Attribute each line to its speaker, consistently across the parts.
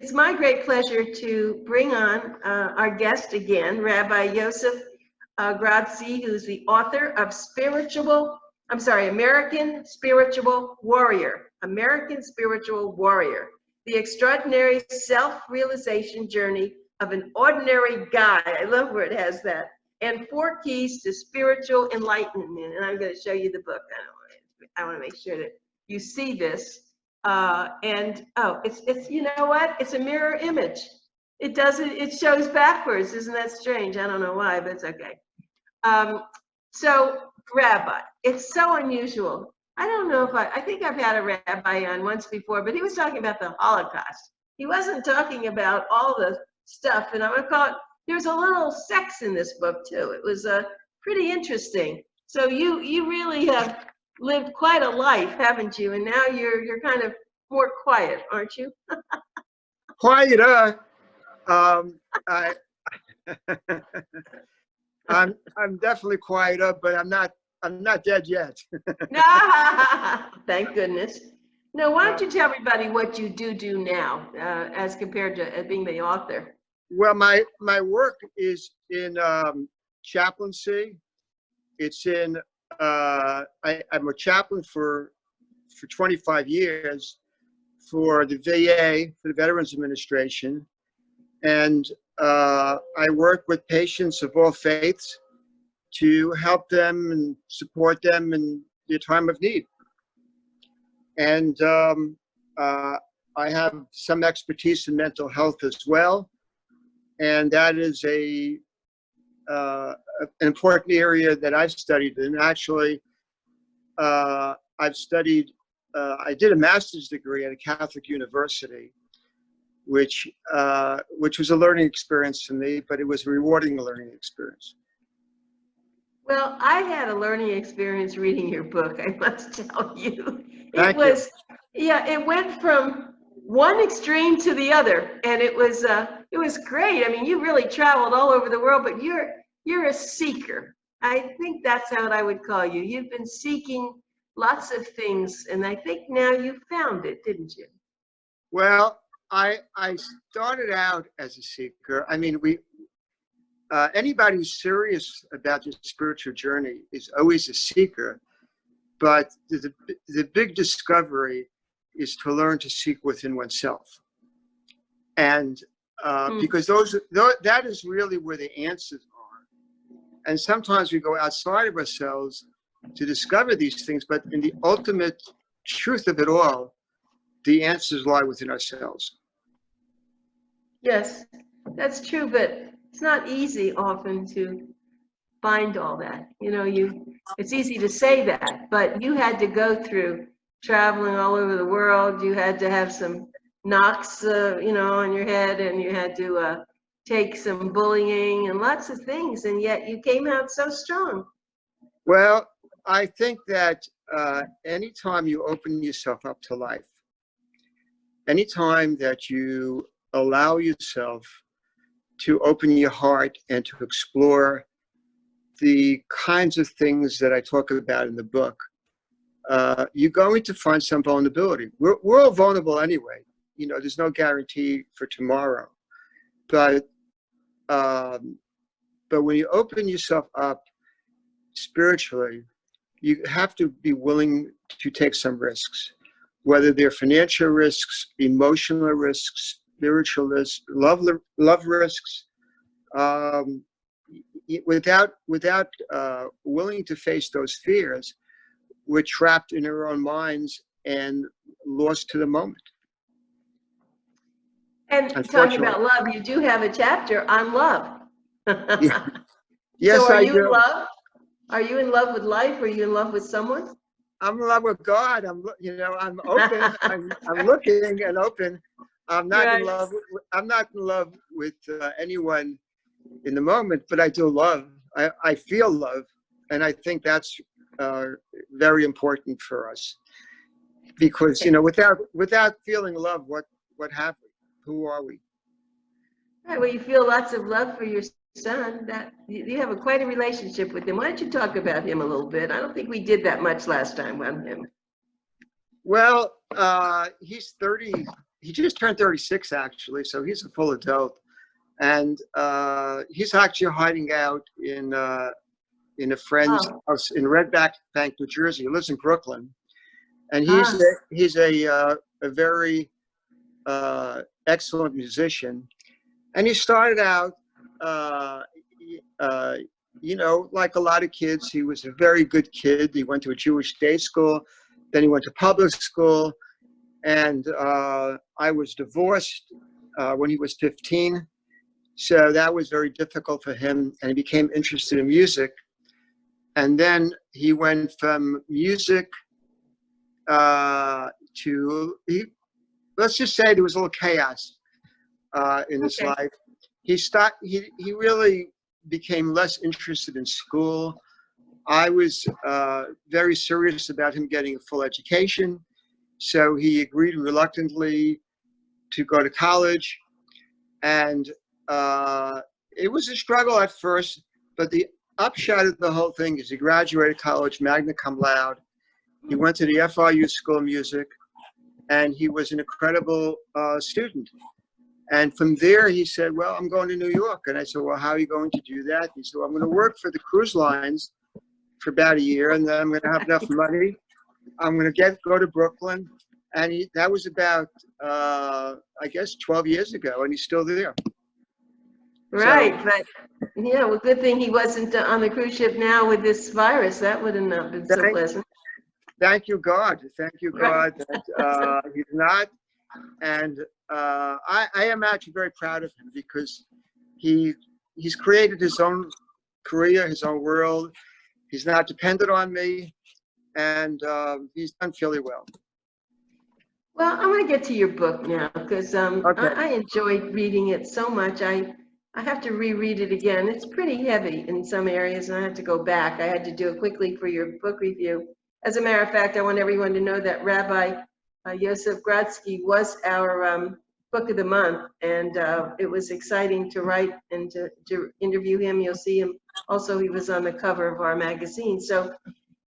Speaker 1: It's my great pleasure to bring on our guest again, Rabbi Yosef Grodsky, who's the author of American Spiritual Warrior, American Spiritual Warrior, the extraordinary self-realization journey of an ordinary guy. I love where it has that. And 4 keys to spiritual enlightenment. And I'm going to show you the book. I want to make sure that you see this. It's you know what? It's a mirror image. It shows backwards. Isn't that strange? I don't know why, but it's okay. So Rabbi, it's so unusual. I don't know if I think I've had a rabbi on once before, but he was talking about the Holocaust. He wasn't talking about all the stuff, and I'm going to call it, there's a little sex in this book too. It was pretty interesting. So you really have lived quite a life, haven't you? And now you're kind of more quiet, aren't you?
Speaker 2: Quieter. I'm definitely quieter, but I'm not dead yet.
Speaker 1: Thank goodness. Now, why don't you tell everybody what you do now, as compared to being the author?
Speaker 2: Well, my work is in chaplaincy. It's in I'm a chaplain for 25 years for the VA, for the Veterans Administration, and I work with patients of all faiths to help them and support them in their time of need. And I have some expertise in mental health as well. And that is an important area that I've studied. And actually, I did a master's degree at a Catholic university, which was a learning experience for me, but it was a rewarding learning experience.
Speaker 1: Well, I had a learning experience reading your book, I must tell you.
Speaker 2: Thank you.
Speaker 1: Yeah, it went from one extreme to the other, and it was great. I mean, you really traveled all over the world, but you're a seeker. I think that's how I would call you. You've been seeking lots of things, and I think now you found it, didn't you?
Speaker 2: Well, I started out as a seeker. I mean, anybody who's serious about their spiritual journey is always a seeker, but the big discovery is to learn to seek within oneself. And because that is really where the answers are. And sometimes we go outside of ourselves to discover these things, but in the ultimate truth of it all, the answers lie within ourselves.
Speaker 1: Yes, that's true, but it's not easy often to find all that. You know, it's easy to say that, but you had to go through traveling all over the world. You had to have some knocks, on your head, and you had to take some bullying and lots of things, and yet you came out so strong.
Speaker 2: Well, I think that anytime you open yourself up to life, anytime that you allow yourself to open your heart and to explore the kinds of things that I talk about in the book, you're going to find some vulnerability. We're all vulnerable anyway. You know, there's no guarantee for tomorrow. But when you open yourself up spiritually, you have to be willing to take some risks, whether they're financial risks, emotional risks, spiritual risks, love risks. Without willing to face those fears, we're trapped in our own minds and lost to the moment.
Speaker 1: And talking about love, you do have a chapter on love.
Speaker 2: Yeah. Yes,
Speaker 1: so
Speaker 2: I do.
Speaker 1: In love? Are you in love with life? Are you in love with someone?
Speaker 2: I'm in love with God. I'm open. I'm looking and open. I'm not in love. I'm not in love with anyone in the moment, but I do love. I feel love, and I think that's very important for us, because without feeling love, what have we? Who are we?
Speaker 1: Right. Well, you feel lots of love for your son. That you have quite a relationship with him. Why don't you talk about him a little bit? I don't think we did that much last time on him.
Speaker 2: Well, he's 30. he just turned 36 actually, so he's a full adult, and he's actually hiding out in a friend's
Speaker 1: Oh,
Speaker 2: house in Red Bank, New Jersey. He lives in Brooklyn, and
Speaker 1: ah,
Speaker 2: he's a very excellent musician. And he started out, like a lot of kids, he was a very good kid. He went to a Jewish day school, then he went to public school, and I was divorced when he was 15. So that was very difficult for him, and he became interested in music. And then he went from music let's just say there was a little chaos in his
Speaker 1: okay.
Speaker 2: life. He really became less interested in school. I was very serious about him getting a full education, so he agreed reluctantly to go to college. And it was a struggle at first, but the upshot of the whole thing is he graduated college magna cum laude. He went to the FIU School of Music, and he was an incredible student. And from there, he said, well, I'm going to New York. And I said, well, how are you going to do that? He said, well, I'm going to work for the cruise lines for about a year, and then I'm going to have enough money. I'm going to go to Brooklyn. And that was about, I guess, 12 years ago, and he's still there.
Speaker 1: Right, but yeah, well, good thing he wasn't on the cruise ship now with this virus. That would have not been so pleasant.
Speaker 2: Thank you, God. Thank you,
Speaker 1: Right.
Speaker 2: God, that he's not. And I am actually very proud of him because he's created his own career, his own world. He's not dependent on me, and he's done fairly well.
Speaker 1: Well, I want to get to your book now because
Speaker 2: Okay.
Speaker 1: I enjoyed reading it so much. I have to reread it again. It's pretty heavy in some areas, and I have to go back. I had to do it quickly for your book review. As a matter of fact, I want everyone to know that Rabbi Yosef Grodsky was our book of the month, and it was exciting to write and to interview him. You'll see him. Also, he was on the cover of our magazine. So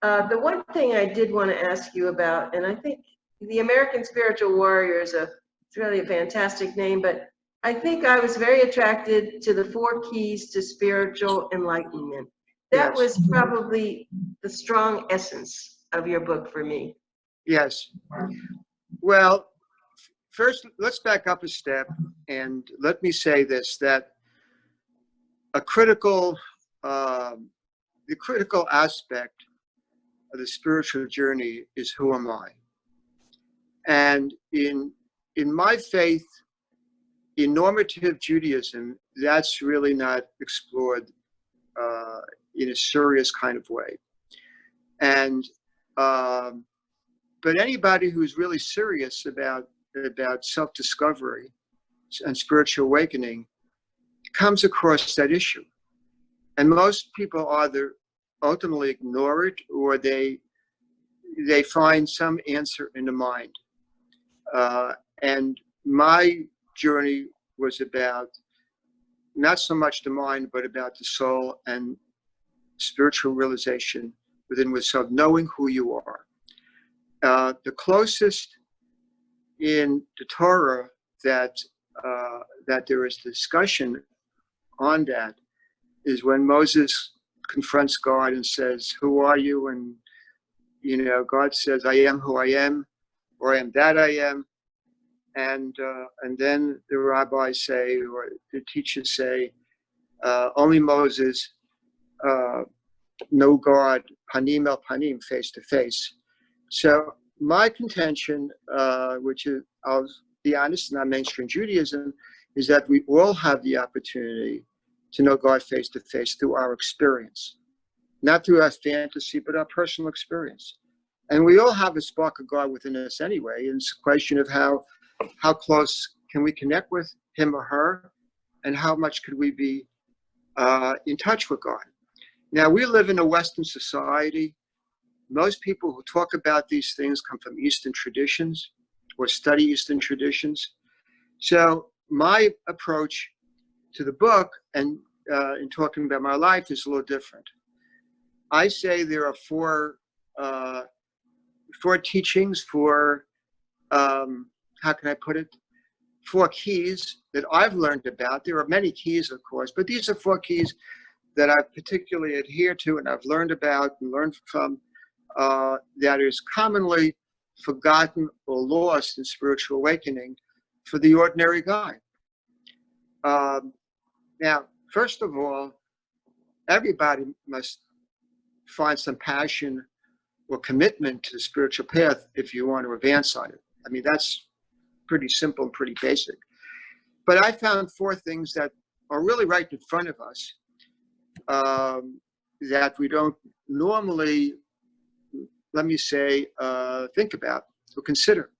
Speaker 1: the one thing I did want to ask you about, and I think the American Spiritual Warrior is it's really a fantastic name, but I think I was very attracted to the 4 keys to spiritual enlightenment. That
Speaker 2: Yes.
Speaker 1: was probably the strong essence of your book for me.
Speaker 2: Yes. Well, first, let's back up a step, and let me say this, that the critical aspect of the spiritual journey is, who am I? And in my faith, in normative Judaism, that's really not explored in a serious kind of way. And but anybody who's really serious about self-discovery and spiritual awakening comes across that issue. And most people either ultimately ignore it, or they find some answer in the mind. And my journey was about not so much the mind, but about the soul and spiritual realization within oneself, knowing who you are. The closest in the Torah that there is discussion on that is when Moses confronts God and says, "Who are you?" And God says, "I am who I am," or "I am that I am." And then the rabbis say, or the teachers say, only Moses know God panim el panim, face to face. So my contention, which is, I'll be honest, not mainstream Judaism, is that we all have the opportunity to know God face to face through our experience, not through our fantasy, but our personal experience. And we all have a spark of God within us anyway. And it's a question of how close can we connect with him or her, and how much could we be in touch with God. Now, we live in a Western society. Most people who talk about these things come from Eastern traditions or study Eastern traditions. So my approach to the book and in talking about my life is a little different. I say there are four teachings, four how can I put it? 4 keys that I've learned about. There are many keys, of course, but these are 4 keys that I particularly adhere to and I've learned about and learned from, that is commonly forgotten or lost in spiritual awakening for the ordinary guy. Now, first of all, everybody must find some passion or commitment to the spiritual path if you want to advance on it. I mean, that's pretty simple and pretty basic. But I found 4 things that are really right in front of us, that we don't normally, let me say, think about or consider.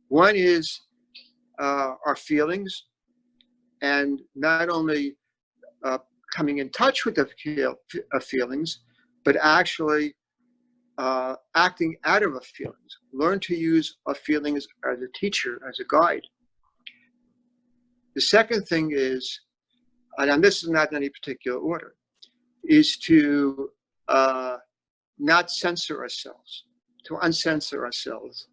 Speaker 2: One is our feelings, and not only coming in touch with the feelings, but actually acting out of our feelings. Learn to use our feelings as a teacher, as a guide. The second thing is, and this is not in any particular order, is to not censor ourselves, to uncensor ourselves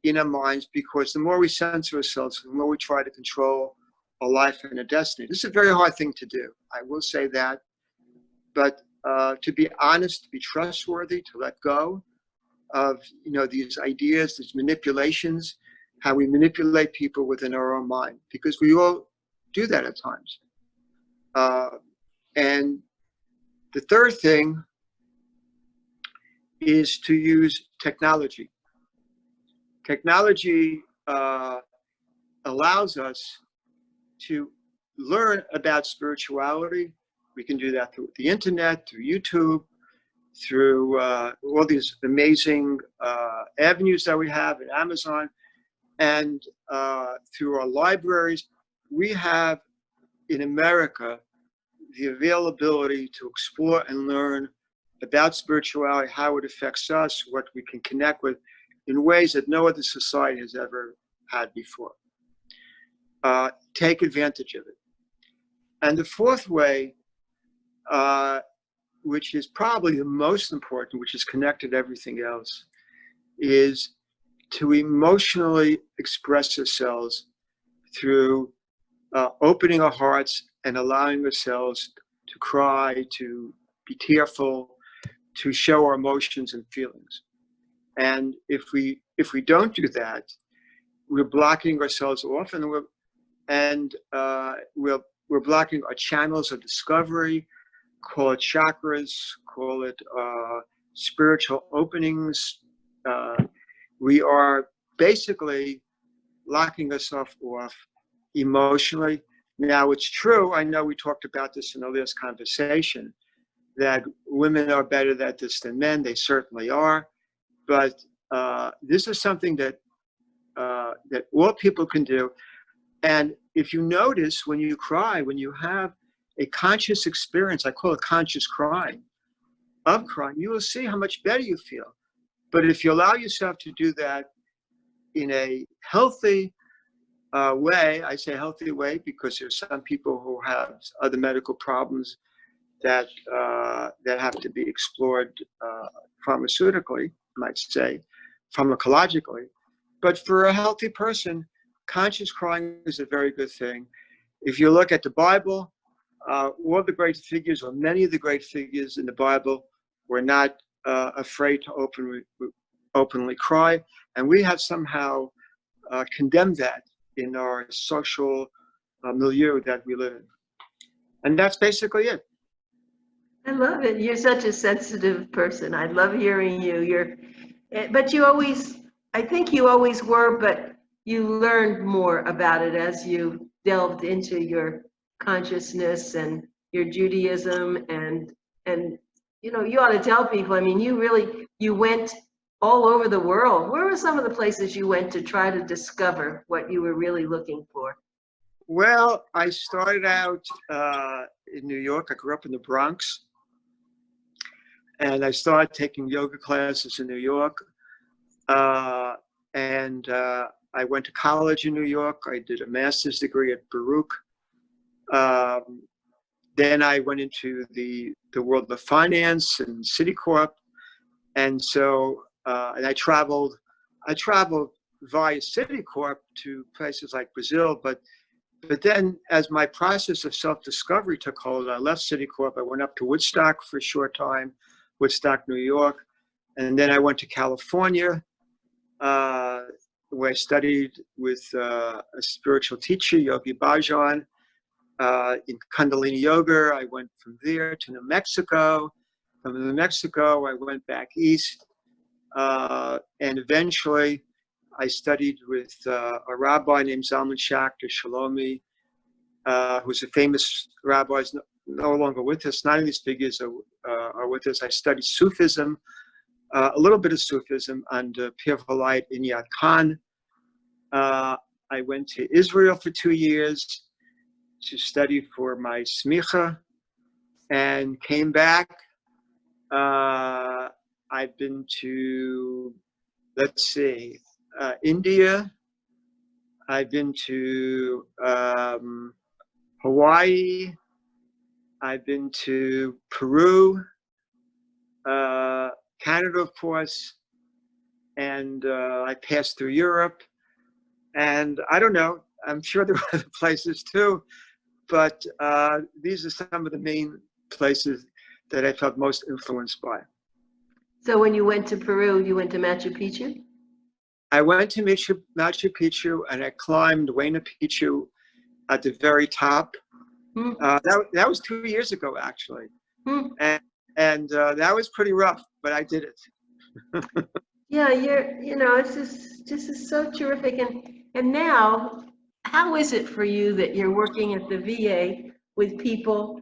Speaker 2: in our minds, because the more we censor ourselves, the more we try to control our life and our destiny. This is a very hard thing to do, I will say that, but to be honest, to be trustworthy, to let go of these ideas, these manipulations, how we manipulate people within our own mind, because we all do that at times. And the third thing is to use technology. Technology allows us to learn about spirituality. We can do that through the internet, through YouTube, through all these amazing avenues that we have at Amazon, and through our libraries. We have in America the availability to explore and learn about spirituality, how it affects us, what we can connect with in ways that no other society has ever had before. Take advantage of it. And the fourth way, which is probably the most important, which is connected to everything else, is to emotionally express ourselves through opening our hearts and allowing ourselves to cry, to be tearful, to show our emotions and feelings. And if we don't do that, we're blocking ourselves off, and we're blocking our channels of discovery. Call it chakras, call it spiritual openings. We are basically locking ourselves off emotionally. Now, it's true, I know we talked about this in the last conversation, that women are better at this than men. They certainly are. But this is something that that all people can do. And if you notice, when you cry, when you have a conscious experience, I call it conscious crying, of crying, you will see how much better you feel. But if you allow yourself to do that in a healthy way, I say healthy way because there's some people who have other medical problems that that have to be explored pharmaceutically, I might say, pharmacologically. But for a healthy person, conscious crying is a very good thing. If you look at the Bible, all the great figures, or many of the great figures in the Bible, were not afraid to openly cry, and we have somehow condemned that in our social milieu that we live in. And that's basically it.
Speaker 1: I love it. You're such a sensitive person. I love hearing you. But you always, I think you always were, but you learned more about it as you delved into your consciousness and your Judaism, and you ought to tell people. I mean, you went all over the world. Where were some of the places you went to try to discover what you were really looking for?
Speaker 2: Well, I started out in New York. I grew up in the Bronx. And I started taking yoga classes in New York. And I went to college in New York. I did a master's degree at Baruch. Then I went into the world of finance and Citicorp. And so, and I traveled via Citicorp to places like Brazil, but then as my process of self-discovery took hold, I left Citicorp. I went up to Woodstock for a short time, Woodstock, New York. And then I went to California, where I studied with a spiritual teacher, Yogi Bhajan, in Kundalini Yoga. I went from there to New Mexico. From New Mexico, I went back east. And eventually, I studied with a rabbi named Zalman Schachter Shalomi, who's a famous rabbi, is no longer with us. None of these figures are with us. I studied Sufism, a little bit of Sufism under Pir Valait Inyat Khan. I went to Israel for 2 years to study for my smicha and came back. I've been to, let's see, India. I've been to Hawaii. I've been to Peru, Canada, of course, and I passed through Europe. And I don't know, I'm sure there are other places too, but these are some of the main places that I felt most influenced by.
Speaker 1: So when you went to Peru, you went to Machu Picchu?
Speaker 2: I went to Machu Picchu and I climbed Huayna Picchu at the very top. That was 2 years ago, actually. And that was pretty rough, but I did it.
Speaker 1: Yeah, it's just is so terrific. And now, how is it for you that you're working at the VA with people?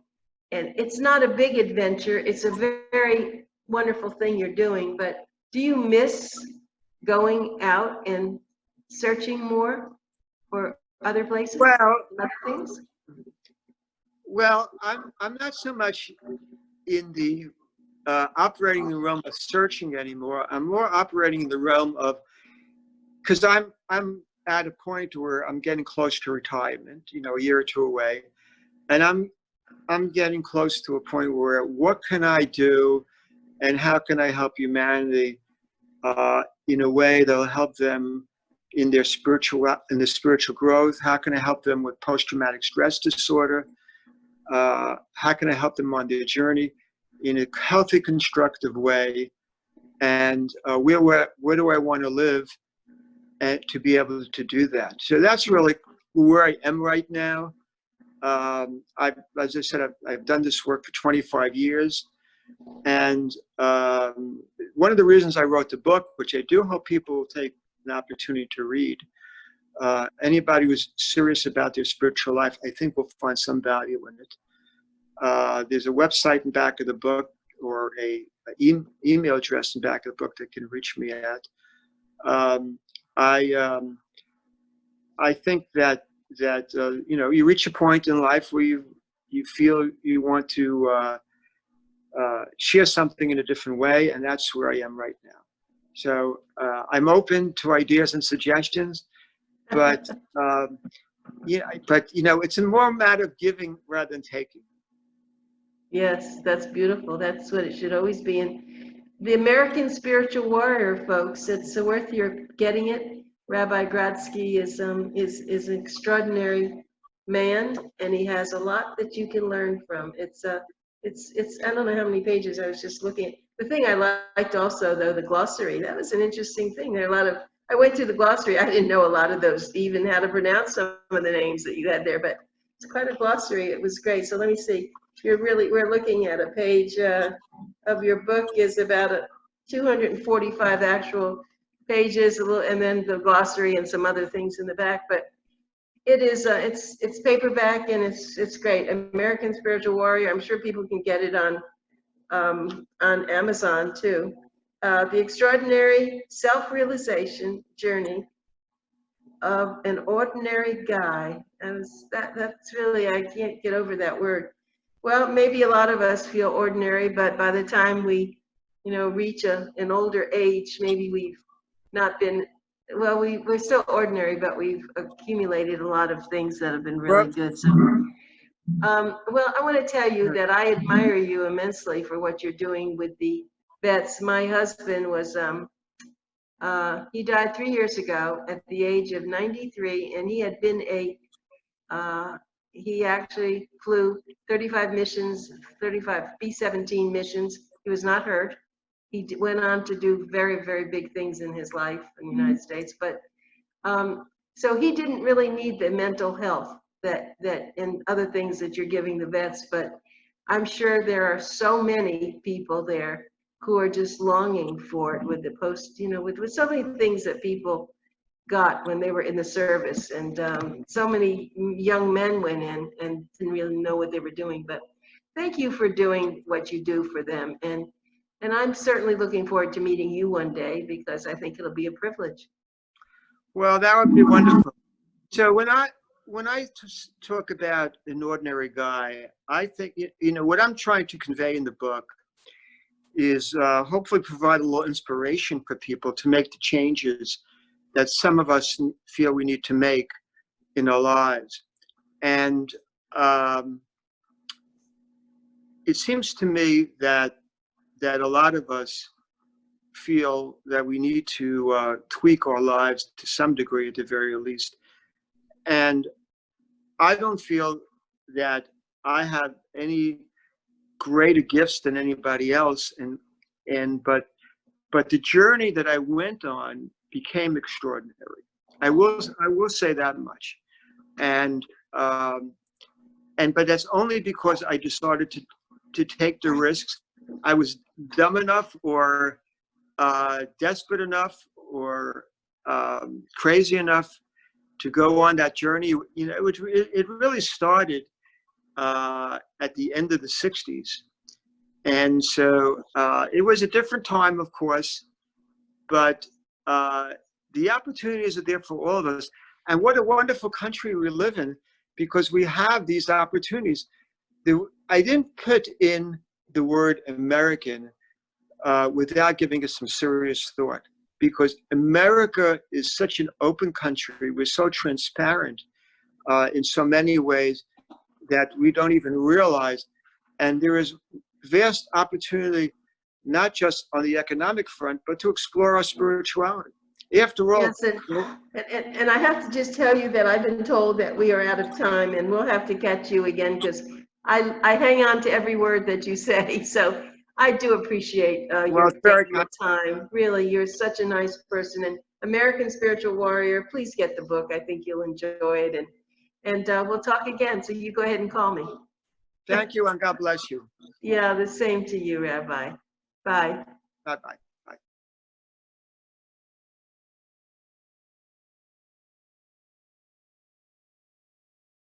Speaker 1: And it's not a big adventure. It's a very wonderful thing you're doing, but do you miss going out and searching more for other places, other things?
Speaker 2: Well, I'm not so much in the operating in the realm of searching anymore. I'm more operating in the realm of, because I'm at a point where I'm getting close to retirement, a year or two away, and I'm getting close to a point where what can I do, and how can I help humanity in a way that'll help them in their spiritual growth? How can I help them with post-traumatic stress disorder? How can I help them on their journey in a healthy, constructive way? And where do I want to live and to be able to do that? So that's really where I am right now. As I said, I've done this work for 25 years. And one of the reasons I wrote the book, which I do hope people will take an opportunity to read, anybody who's serious about their spiritual life, I think will find some value in it. There's a website in back of the book, or a email address in back of the book that can reach me at. I think that you reach a point in life where you feel you want to share something in a different way, and that's where I am right now. So I'm open to ideas and suggestions, but it's a more matter of giving rather than taking.
Speaker 1: Yes, that's beautiful. That's what it should always be. And the American spiritual warrior, folks, it's worth your getting it. Rabbi Grodsky is an extraordinary man, and he has a lot that you can learn from. It's I don't know how many pages I was just looking at. The thing I liked also, though, the glossary, that was an interesting thing. There are a lot of, I went through the glossary. I didn't know a lot of those, even how to pronounce some of the names that you had there, but it's quite a glossary. It was great. So let me see. We're looking at a page of your book is about 245 actual pages, and then the glossary and some other things in the back. But it is it's paperback, and it's great. American Spiritual Warrior. I'm sure people can get it on Amazon too. The Extraordinary Self-Realization Journey of an Ordinary Guy. And that's really, I can't get over that word. Well, maybe a lot of us feel ordinary, but by the time we, reach an older age, maybe we've not been, well, we're still ordinary, but we've accumulated a lot of things that have been really good. So, well, I want to tell you that I admire you immensely for what you're doing with the vets. My husband was He died 3 years ago at the age of 93, and he had been he actually flew 35 missions, 35 B-17 missions. He was not hurt. He went on to do very, very big things in his life in the United States. But so he didn't really need the mental health that and other things that you're giving the vets. But I'm sure there are so many people there who are just longing for it with the post, with so many things that people got when they were in the service. And so many young men went in and didn't really know what they were doing. But thank you for doing what you do for them. And I'm certainly looking forward to meeting you one day, because I think it'll be a privilege.
Speaker 2: Well, that would be wonderful. So when I talk about an ordinary guy, I think, what I'm trying to convey in the book is hopefully provide a little inspiration for people to make the changes that some of us feel we need to make in our lives. And it seems to me that a lot of us feel that we need to tweak our lives to some degree, at the very least. And I don't feel that I have any greater gifts than anybody else, but the journey that I went on became extraordinary. I will say that much, but that's only because I decided to take the risks. I was dumb enough, or desperate enough, or crazy enough to go on that journey. It really started at the end of the 60s. And so it was a different time, of course, but the opportunities are there for all of us. And what a wonderful country we live in, because we have these opportunities. I didn't put in the word American without giving it some serious thought, because America is such an open country. We're so transparent in so many ways that we don't even realize. And there is vast opportunity, not just on the economic front, but to explore our spirituality. After all,
Speaker 1: yes, and I have to just tell you that I've been told that we are out of time, and we'll have to catch you again, because I hang on to every word that you say. So I do appreciate your time. Really, you're such a nice person. And American Spiritual Warrior, please get the book. I think you'll enjoy it. And we'll talk again. So you go ahead and call me.
Speaker 2: Thank you, and God bless you.
Speaker 1: Yeah, the same to you, Rabbi. Bye.
Speaker 2: Bye-bye.